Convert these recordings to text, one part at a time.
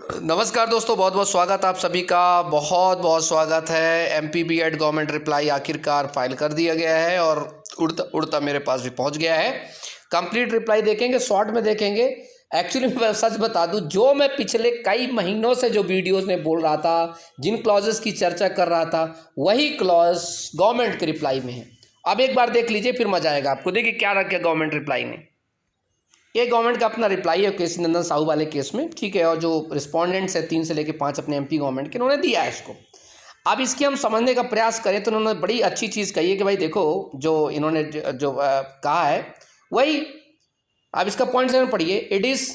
नमस्कार दोस्तों, बहुत बहुत स्वागत आप सभी का। बहुत बहुत स्वागत है। एमपी बीएड गवर्नमेंट रिप्लाई आखिरकार फाइल कर दिया गया है और उड़ता उड़ता मेरे पास भी पहुंच गया है। कंप्लीट रिप्लाई देखेंगे, शॉर्ट में देखेंगे। एक्चुअली मैं सच बता दूं, जो मैं पिछले कई महीनों से जो वीडियोस में बोल रहा था, जिन क्लॉजेस की चर्चा कर रहा था, वही क्लॉज गवर्नमेंट के रिप्लाई में है। अब एक बार देख लीजिए, फिर मजा आएगा आपको। देखिए क्या रखा गवर्नमेंट रिप्लाई में। ये गवर्नमेंट का अपना रिप्लाई है केसी नंदन साहू वाले केस में, ठीक है। और जो रिस्पोंडेंट्स है 3 से लेकर 5 अपने एमपी गवर्नमेंट के, उन्होंने दिया है इसको। अब इसकी हम समझने का प्रयास करें तो उन्होंने बड़ी अच्छी चीज़ कही है कि भाई देखो, जो इन्होंने जो कहा है वही। अब इसका पॉइंट 7 पढ़िए। It is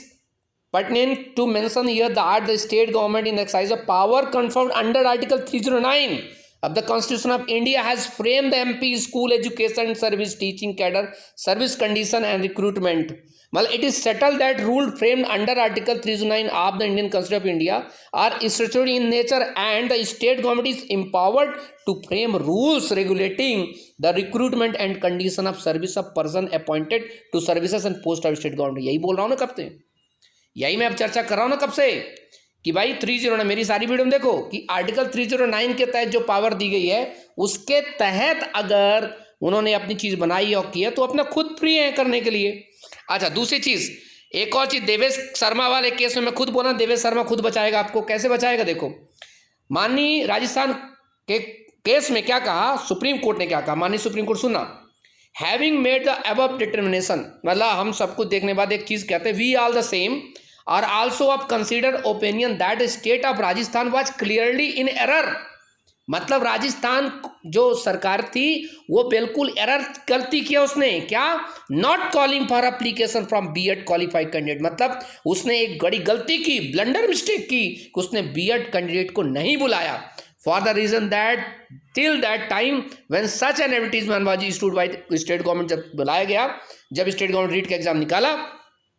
pertinent to mention here that the state government in exercise of power conferred under Article 309 of the Constitution of India has framed the MP school education service teaching cadre service condition and recruitment. Well, it is settled that rules framed under Article 309 of the Indian Constitution of India are statutory in nature, and the state government is empowered to frame rules regulating the recruitment and condition of service of person appointed to services and post of state government. यही बोल रहा हूँ ना कब से, यही मैं अब चर्चा कर रहा हूँ ना कब से, कि भाई 309, मेरी सारी वीडियो में देखो कि आर्टिकल 309 के तहत जो पावर दी गई है, उसके तहत अगर उन्होंने अपनी चीज़ बनाई और की है तो अपना खुद फ्री है करने के लिए। अच्छा, दूसरी चीज़, एक और चीज़, देवेश शर्मा वाले केस में मैं खुद बोला, देवेश शर्मा खुद बचाएगा आपको। कैसे बचाएगा? देखो, माननीय राजस्थान के केस में क्या कहा सुप्रीम कोर्ट ने, क्या कहा माननीय सुप्रीम कोर्ट, सुना। Having made the above determination, मतलब हम सब कुछ देखने के बाद एक चीज़ कहते हैं, we all the same are also of considered opinion that the state of Rajasthan was clearly in error। मतलब राजस्थान जो सरकार थी वो बिल्कुल एरर गलती किया उसने। क्या? Not calling for application from BEd qualified candidate, मतलब उसने एक बड़ी गलती की, ब्लंडर मिस्टेक की, उसने बीएड कैंडिडेट को नहीं बुलाया। For the reason that till that time when such an advertisement was issued by state government, जब बुलाया गया, जब स्टेट गवर्नमेंट रीट का एग्जाम निकाला,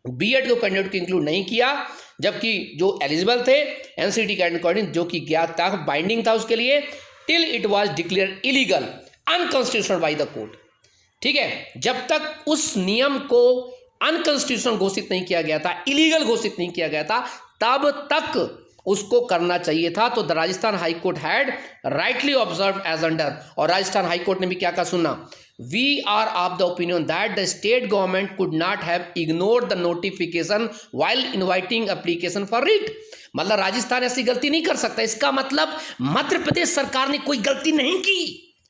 बीएड को कैंडिडेट को इंक्लूड नहीं किया, जबकि जो एलिजिबल थे एनसीटी के अकॉर्डिंग, जो कि ज्ञात था, बाइंडिंग था उसके लिए, till it was declare illegal unconstitutional by the court. ठीक है, जब तक उस नियम को अनकॉन्स्टिट्यूशनल घोषित नहीं किया गया था, इलीगल घोषित नहीं किया गया था, तब तक उसको करना चाहिए था। तो the Rajasthan high court had rightly observe as under, और राजस्थान हाई कोर्ट ने भी क्या कहा, सुनना, we are of the opinion that the state government could not have ignored the notification while inviting application for writ। मतलब राजस्थान ऐसी गलती नहीं कर सकता। इसका मतलब मध्य प्रदेश सरकार ने कोई गलती नहीं की,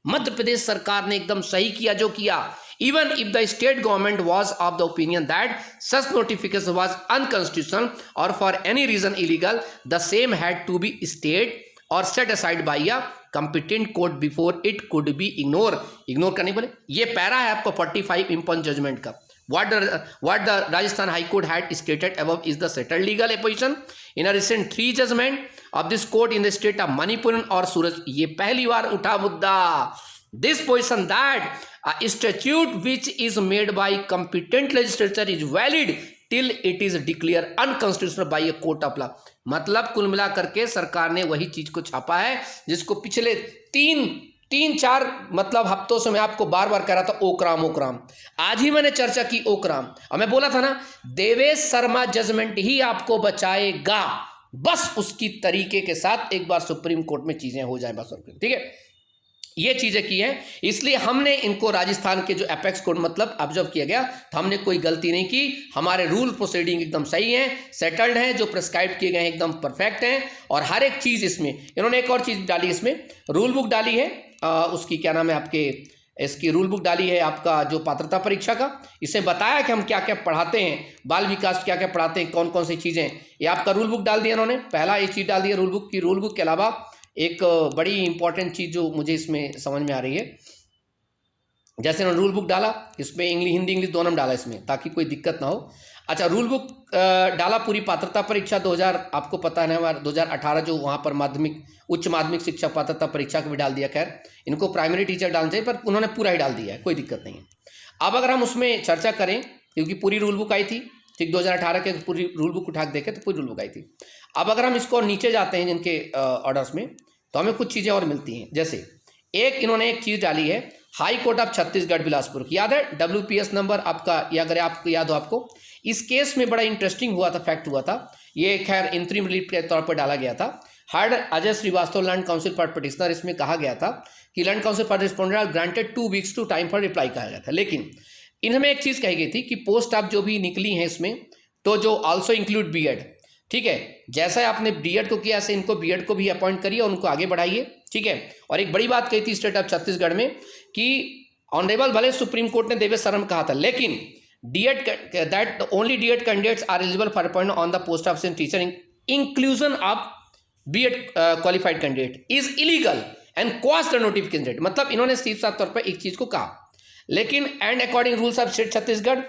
मध्य प्रदेश सरकार ने एकदम सही किया जो किया। Even if the state government was of the opinion that such notification was unconstitutional or for any reason illegal, the same had to be stayed or set aside by a competent court before it could be ignore करने बोले। ये para है आपको 45 इम्पॉन judgement का। what the Rajasthan High Court had stated above is the settled legal position in a recent 3 judgment of this court in the state of Manipur और सूरज। ये पहली बार उठा मुद्दा, this position that a statute which is made by competent legislature is valid till it is declared unconstitutional by a court of law। मतलब कुल मिला करके सरकार ने वही चीज को छापा है जिसको पिछले 3-4 मतलब हफ्तों से मैं आपको बार बार कह रहा था, ओकराम। आज ही मैंने चर्चा की ओकराम, और मैं बोला था ना, देवेश शर्मा जजमेंट ही आपको बचाएगा, बस उसकी तरीके के साथ एक बार सुप्रीम कोर्ट में चीजें हो जाएं बस। ठीक है, ये चीजें की हैं, इसलिए हमने इनको राजस्थान के जो एपेक्स कोर्ट मतलब ऑब्जर्व किया गया, तो हमने कोई गलती नहीं की। हमारे रूल प्रोसीडिंग एकदम सही हैं, सेटल्ड हैं, जो प्रिस्क्राइब किए गए हैं एकदम परफेक्ट हैं, और हर एक चीज़ इसमें इन्होंने एक और चीज़ डाली, इसमें रूल बुक डाली है, उसकी क्या नाम है आपके, इसकी रूल बुक डाली है आपका जो पात्रता परीक्षा का। इसे बताया कि हम क्या क्या पढ़ाते हैं, बाल विकास क्या क्या पढ़ाते हैं, कौन कौन सी चीज़ें, ये आपका रूल बुक डाल दिया इन्होंने। पहला ये चीज़ डाल दिया रूल बुक की। रूल बुक के अलावा एक बड़ी इंपॉर्टेंट चीज़ जो मुझे इसमें समझ में आ रही है, जैसे उन्होंने रूल बुक डाला, इसमें हिंदी इंग्लिश दोनों में डाला इसमें, ताकि कोई दिक्कत ना हो। अच्छा, रूल बुक डाला पूरी पात्रता परीक्षा 2000, आपको पता है हमारा 2018 जो वहाँ पर माध्यमिक उच्च माध्यमिक शिक्षा पात्रता परीक्षा को भी डाल दिया। खैर, इनको प्राइमरी टीचर डालना चाहिए, पर उन्होंने पूरा ही डाल दिया है, कोई दिक्कत नहीं है। अब अगर हम उसमें चर्चा करें, क्योंकि पूरी रूल बुक आई थी, ठीक 2018 के पूरी रूल बुक उठा के देखे तो पूरी रूल बुक आई थी। अब अगर हम इसको नीचे जाते हैं जिनके ऑर्डर्स में, तो हमें कुछ चीज़ें और मिलती हैं। जैसे इन्होंने एक चीज़ डाली है, high court of Chhattisgarh Bilaspur की, याद है WPS नंबर आपका, या अगर आपको याद हो आपको, इस केस में बड़ा इंटरेस्टिंग हुआ था, फैक्ट हुआ था। ये खैर इंटरिम रिलीफ के तौर पर डाला गया था। Heard Ajay Shrivastava learned counsel for petitioner, इसमें कहा गया था कि learned counsel for respondent granted 2 weeks to time for reply कहा गया था। लेकिन इनमें एक चीज़ कही गई थी कि पोस्ट आप जो भी निकली हैं इसमें, तो जो ऑल्सो इंक्लूड बीएड, ठीक है, जैसा आपने बीएड को किया ऐसे इनको बीएड को भी अपॉइंट करिए और उनको आगे बढ़ाइए, ठीक है। और एक बड़ी बात कही थी स्टेट ऑफ छत्तीसगढ़ में कि ऑनरेबल भले सुप्रीम कोर्ट ने देवेश शर्मा कहा था, लेकिन DEd that only DEd candidates are eligible for appointment on the post of teacher, inclusion of BEd qualified candidate is illegal and cost the notification date. मतलब इन्होंने सीधे साफ तौर पर एक चीज को कहा, लेकिन and according rules of state Chhattisgarh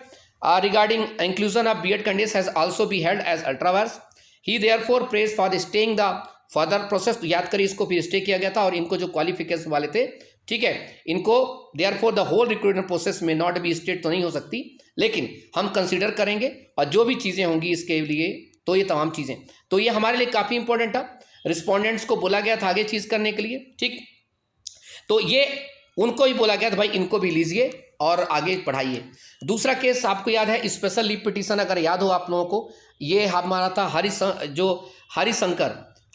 regarding inclusion of BEd candidates has also be held as ultra vires. He therefore prays for staying the further process. याद करिए इसको फिर स्टे किया गया था और इनको जो क्वालिफिकेशन वाले थे, ठीक है, इनको therefore the whole recruitment process में नॉट बी स्टेट तो नहीं हो सकती, लेकिन हम कंसीडर करेंगे और जो भी चीज़ें होंगी इसके लिए, तो ये तमाम चीज़ें, तो ये हमारे लिए काफ़ी इंपॉर्टेंट था। रिस्पोंडेंट्स को बोला गया था आगे चीज़ करने के लिए, ठीक, तो ये उनको ही बोला गया था भाई इनको भी लीजिए और आगे बढ़ाइए। दूसरा केस आपको याद है, स्पेशल लीव पिटीशन, अगर याद हो आप लोगों को, ये हमारा था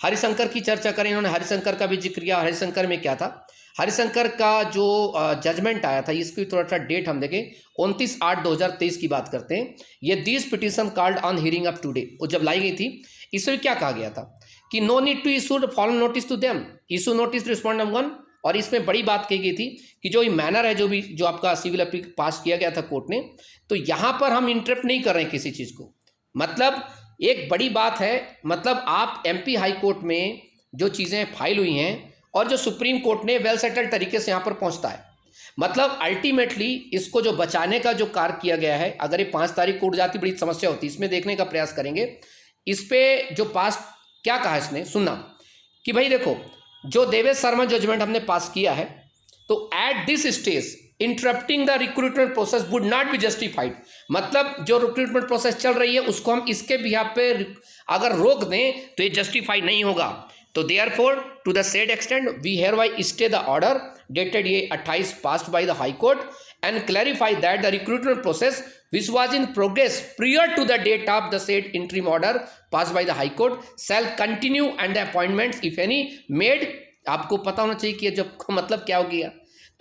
हरिशंकर की चर्चा करें इन्होंने, हरिशंकर का भी जिक्र किया। हरिशंकर में क्या था, हरिशंकर का जो जजमेंट आया था, इसकी थोड़ा सा डेट हम देखें, 29/8/2023 की बात करते हैं। ये this petition called on hearing of today, वो जब लाई गई थी, इसमें क्या कहा गया था कि no need to issue following notice to them, issue notice respondent 1। और इसमें बड़ी बात कही गई थी कि जो ये मैनर है, जो आपका सिविल अपील पास किया गया था कोर्ट ने, तो यहाँ पर हम इंटरप्ट नहीं कर रहे हैं किसी चीज़ को। मतलब एक बड़ी बात है, मतलब आप एमपी हाई कोर्ट में जो चीज़ें फाइल हुई हैं और जो सुप्रीम कोर्ट ने वेल सेटल्ड तरीके से यहाँ पर पहुँचता है, मतलब अल्टीमेटली इसको जो बचाने का जो कार्य किया गया है, अगर ये 5 तारीख को उठ जाती बड़ी समस्या होती, इसमें देखने का प्रयास करेंगे। इस पर जो पास क्या कहा इसने, सुनना कि भाई देखो, जो देवेश शर्मा जजमेंट हमने पास किया है, तो at this stage interrupting the recruitment process would not be justified. मतलब जो रिक्रूटमेंट प्रोसेस चल रही है उसको हम इसके बिहाफ पे अगर रोक दें तो ये जस्टिफाई नहीं होगा। तो therefore to the said extent we hereby stay the order dated ये 28 passed by the high court and clarify that the recruitment process which was in progress prior to the date of the said interim order passed by the high court shall continue and the appointments if any made। आपको पता होना चाहिए कि जब मतलब क्या हो गया,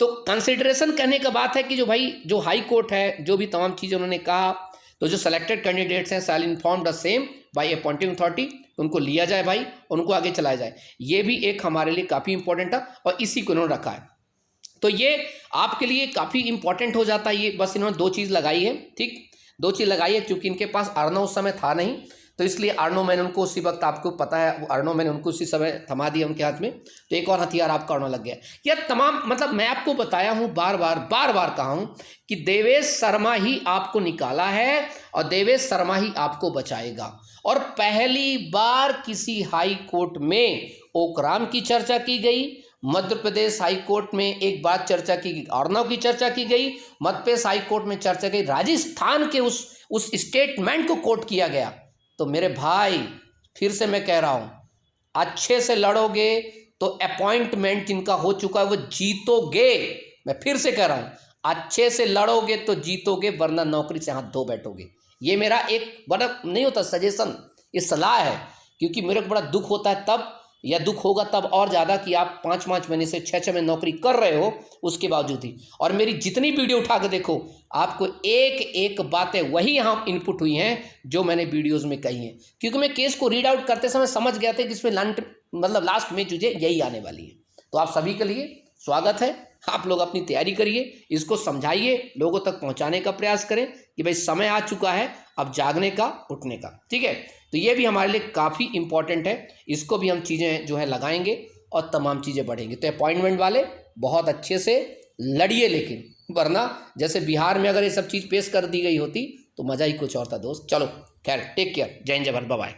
तो कंसिडरेशन कहने का बात है कि जो भाई जो हाई कोर्ट है, जो भी तमाम चीज़ें उन्होंने कहा, तो जो सेलेक्टेड कैंडिडेट्स हैं shall inform the same by appointing authority, उनको लिया जाए भाई, उनको आगे चलाया जाए। ये भी एक हमारे लिए काफ़ी इंपॉर्टेंट था और इसी को इन्होंने रखा है, तो ये आपके लिए काफ़ी इंपॉर्टेंट हो जाता है। ये बस इन्होंने 2 चीज़ लगाई है, ठीक, 2 चीज़ लगाई है, क्योंकि इनके पास अर्नो उस समय था नहीं, तो इसलिए अर्नो मैंने उनको उसी वक्त, आपको पता है अर्नो मैंने उनको उसी समय थमा दिया उनके हाथ में, तो एक और हथियार आपका अर्नो लग गया। यह तमाम मतलब मैं आपको बताया हूँ, बार बार कहा हूँ कि देवेश शर्मा ही आपको निकाला है और देवेश शर्मा ही आपको बचाएगा। और पहली बार किसी हाई कोर्ट में ओकराम की चर्चा की गई, मध्य प्रदेश हाई कोर्ट में एक बात चर्चा की गई, अर्नव की चर्चा की गई, मध्य प्रदेश हाई कोर्ट में चर्चा की, राजस्थान के उस स्टेटमेंट को कोर्ट किया गया। तो मेरे भाई फिर से मैं कह रहा हूं, अच्छे से लड़ोगे तो अपॉइंटमेंट जिनका हो चुका है वो जीतोगे। मैं फिर से कह रहा हूं, अच्छे से लड़ोगे तो जीतोगे, वरना नौकरी से हाथ धो बैठोगे। ये मेरा एक बड़ा नहीं होता सजेशन, ये सलाह है, क्योंकि मेरे को बड़ा दुख होता है तब, या दुख होगा तब और ज़्यादा कि आप 5-5 महीने से 6-6 महीने नौकरी कर रहे हो उसके बावजूद ही, और मेरी जितनी वीडियो उठा के देखो, आपको एक बातें वही यहाँ इनपुट हुई हैं जो मैंने वीडियोस में कही हैं, क्योंकि मैं केस को रीड आउट करते समय समझ गया था कि इसमें लास्ट में चीज़ें यही आने वाली है। तो आप सभी के लिए स्वागत है, आप लोग अपनी तैयारी करिए, इसको समझाइए, लोगों तक पहुँचाने का प्रयास करें कि भाई समय आ चुका है अब जागने का, उठने का, ठीक है। तो ये भी हमारे लिए काफ़ी इंपॉर्टेंट है, इसको भी हम चीज़ें जो है लगाएंगे और तमाम चीज़ें बढ़ेंगी। तो अपॉइंटमेंट वाले बहुत अच्छे से लड़िए, लेकिन वरना जैसे बिहार में अगर ये सब चीज़ पेश कर दी गई होती तो मज़ा ही कुछ और था दोस्त। चलो खैर, टेक केयर, जय हिंद, जय भारत, बाय बाय।